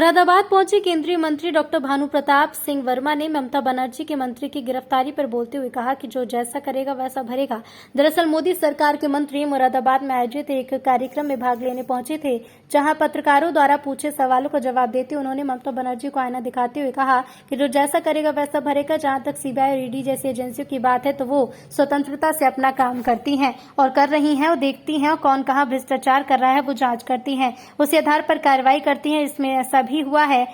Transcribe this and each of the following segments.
मुरादाबाद पहुंचे केंद्रीय मंत्री डॉक्टर भानु प्रताप सिंह वर्मा ने ममता बनर्जी के मंत्री की गिरफ्तारी पर बोलते हुए कहा कि जो जैसा करेगा वैसा भरेगा। दरअसल मोदी सरकार के मंत्री मुरादाबाद में आयोजित एक कार्यक्रम में भाग लेने पहुंचे थे, जहां पत्रकारों द्वारा पूछे सवालों का जवाब देते उन्होंने ममता बनर्जी को आईना दिखाते हुए कहा कि जो जैसा करेगा वैसा भरेगा। जहां तक सीबीआई और ईडी जैसी एजेंसियों की बात है तो वो स्वतंत्रता से अपना काम करती हैं और कर रही हैं और देखती हैं और कौन कहाँ भ्रष्टाचार कर रहा है वो जांच करती हैं, उसी आधार पर कार्रवाई करती हैं। इसमें ऐसा भी हुआ है।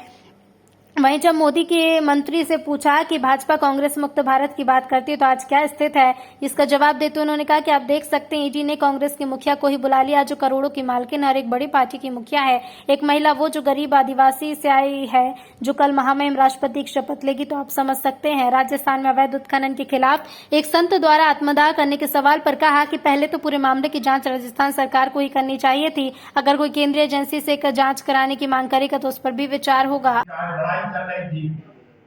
वहीं जब मोदी के मंत्री से पूछा कि भाजपा कांग्रेस मुक्त भारत की बात करती है तो आज क्या स्थिति है, इसका जवाब देते उन्होंने कहा कि आप देख सकते हैं ईडी ने कांग्रेस के मुखिया को ही बुला लिया जो करोड़ों की मालकिन और एक बड़ी पार्टी की मुखिया है, एक महिला वो जो गरीब आदिवासी से आई है जो कल महामहिम राष्ट्रपति की शपथ लेगी। तो आप समझ सकते हैं। राजस्थान में अवैध उत्खनन के खिलाफ एक संत द्वारा आत्मदाह करने के सवाल पर कहा कि पहले तो पूरे मामले की जांच राजस्थान सरकार को ही करनी चाहिए थी। अगर कोई केंद्रीय एजेंसी से जांच कराने की मांग करेगा तो उस पर भी विचार होगा। चल रही थी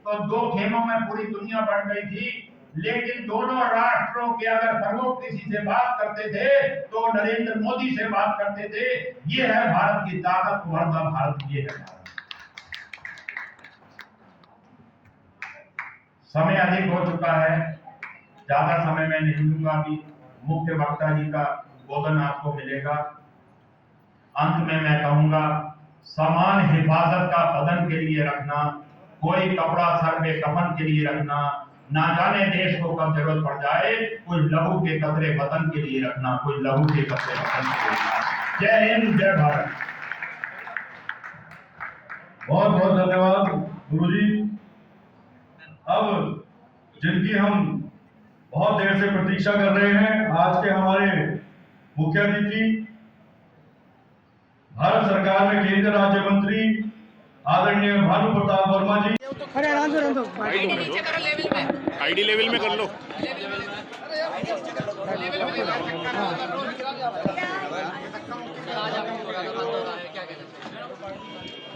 तो दो खेमों में पूरी दुनिया बढ़ गई थी, लेकिन दोनों राष्ट्रों के अगर प्रमुख किसी से बात करते थे तो नरेंद्र मोदी से बात करते थे। ये है भारत की ताकत, वर्धा भारत ये है। समय अधिक हो चुका है, ज्यादा समय मैं नहीं लूंगा। अभी मुख्य वक्ता जी का बोधन आपको मिलेगा। अंत में मैं कहूंगा समान हिफाजत का बदन के लिए रखना, कोई कपड़ा सर पे कफन के लिए रखना, ना जाने देश को कब जरूरत पड़ जाए, कोई लहू के कतरे वतन के लिए रखना, कोई लहू के कतरे वतन के लिए। जय हिंद, जय भारत। बहुत बहुत धन्यवाद गुरुजी। अब जिनकी हम बहुत देर से प्रतीक्षा कर रहे हैं, आज के हमारे मुख्य अतिथि भारत सरकार में केंद्रीय राज्य मंत्री आदरणीय भानु प्रताप वर्मा जी। आईडी लेवल में कर लो।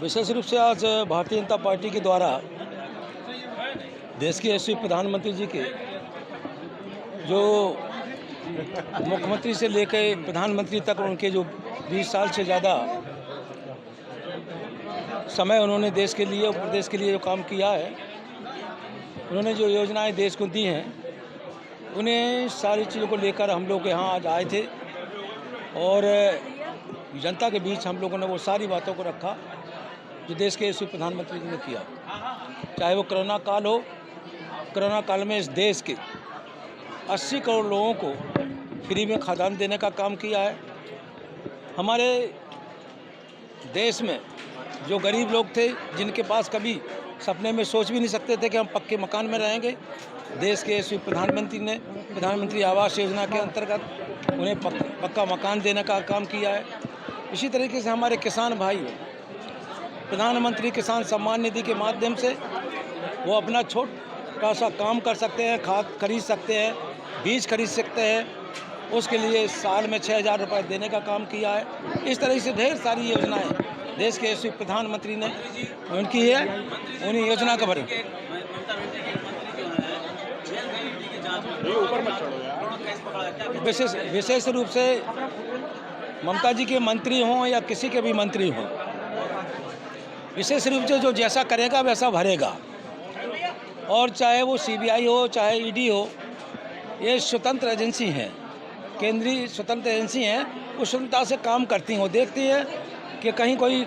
विशेष रूप से आज भारतीय जनता पार्टी के द्वारा देश के यशस्वी प्रधानमंत्री जी के जो मुख्यमंत्री से लेकर प्रधानमंत्री तक उनके जो 20 साल से ज़्यादा समय उन्होंने देश के लिए और प्रदेश के लिए जो काम किया है, उन्होंने जो योजनाएं देश को दी हैं, उन्हें सारी चीज़ों को लेकर हम लोग यहाँ आज आए थे और जनता के बीच हम लोगों ने वो सारी बातों को रखा जो देश के यशस्वी प्रधानमंत्री जी ने किया। चाहे वो कोरोना काल हो, कोरोना काल में इस देश के 80 करोड़ लोगों को फ्री में खाद्यान्न देने का काम किया है। हमारे देश में जो गरीब लोग थे, जिनके पास कभी सपने में सोच भी नहीं सकते थे कि हम पक्के मकान में रहेंगे, देश के यशस्वी प्रधानमंत्री ने प्रधानमंत्री आवास योजना के अंतर्गत उन्हें पक्का मकान देने का काम किया है। इसी तरीके से हमारे किसान भाई प्रधानमंत्री किसान सम्मान निधि के माध्यम से वो अपना छोटा सा काम कर सकते हैं, खाद खरीद सकते हैं, बीज खरीद सकते हैं। उसके लिए साल में 6,000 रुपये देने का काम किया है। इस तरह से ढेर सारी योजनाएं देश के यशस्वी प्रधानमंत्री ने उनकी है, उन्हीं योजना का भरे। विशेष रूप से ममता जी के मंत्री हों या किसी के भी मंत्री हों, विशेष रूप से जो जैसा करेगा वैसा भरेगा। और चाहे वो सीबीआई हो, चाहे ईडी हो, ये स्वतंत्र एजेंसी हैं, केंद्रीय स्वतंत्र एजेंसी हैं। वो स्वतंत्रता से काम करती हैं, वो देखती है कि कहीं कोई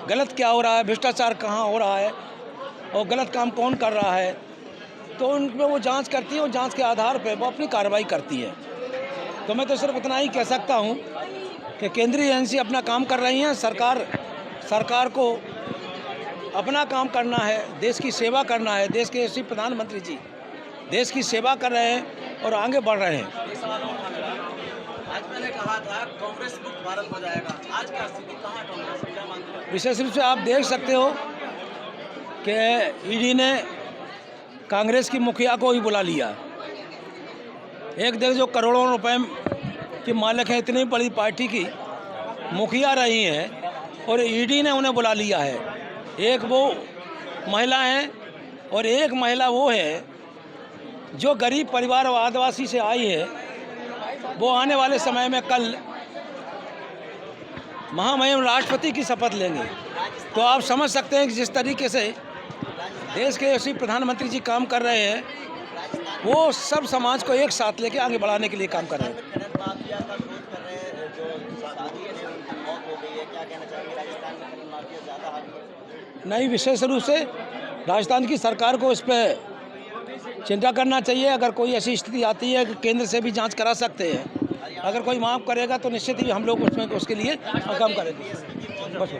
गलत क्या हो रहा है, भ्रष्टाचार कहाँ हो रहा है और गलत काम कौन कर रहा है, तो उनमें वो जांच करती है और जांच के आधार पर वो अपनी कार्रवाई करती है। तो मैं तो सिर्फ इतना ही कह सकता हूँ कि केंद्रीय एजेंसी अपना काम कर रही हैं। सरकार को अपना काम करना है, देश की सेवा करना है। देश के यशस्वी प्रधानमंत्री जी देश की सेवा कर रहे हैं और आगे बढ़ रहे हैं। आज मैंने कहा था कांग्रेस मुक्त भारत हो जाएगा, आज क्या स्थिति, कहाँ कांग्रेस, क्या मानते हैं? विशेष रूप से आप देख सकते हो कि ईडी ने कांग्रेस की मुखिया को ही बुला लिया। एक देख जो करोड़ों रुपए की मालिक है, इतनी बड़ी पार्टी की मुखिया रही हैं और ईडी ने उन्हें बुला लिया है। एक वो महिला है और एक महिला वो है जो गरीब परिवार और आदिवासी से आई है। वो आने वाले समय में कल महामहिम राष्ट्रपति की शपथ लेंगे। तो आप समझ सकते हैं कि जिस तरीके से देश के यशस्वी प्रधानमंत्री जी काम कर रहे हैं, वो सब समाज को एक साथ लेके आगे बढ़ाने के लिए काम कर रहे हैं। खनन माफिया का विरोध कर रहे हैं, जो साथी है उनकी मौत हो गई है, क्या कहना चाहेंगे? राजस्थान में खनन माफिया ज़्यादा हावी है। नहीं, विशेष रूप से राजस्थान की सरकार को इस पर चिंता करना चाहिए। अगर कोई ऐसी स्थिति आती है कि केंद्र से भी जांच करा सकते हैं, अगर कोई मांग करेगा तो निश्चित ही हम लोग उसमें उसके लिए काम करेंगे। बस।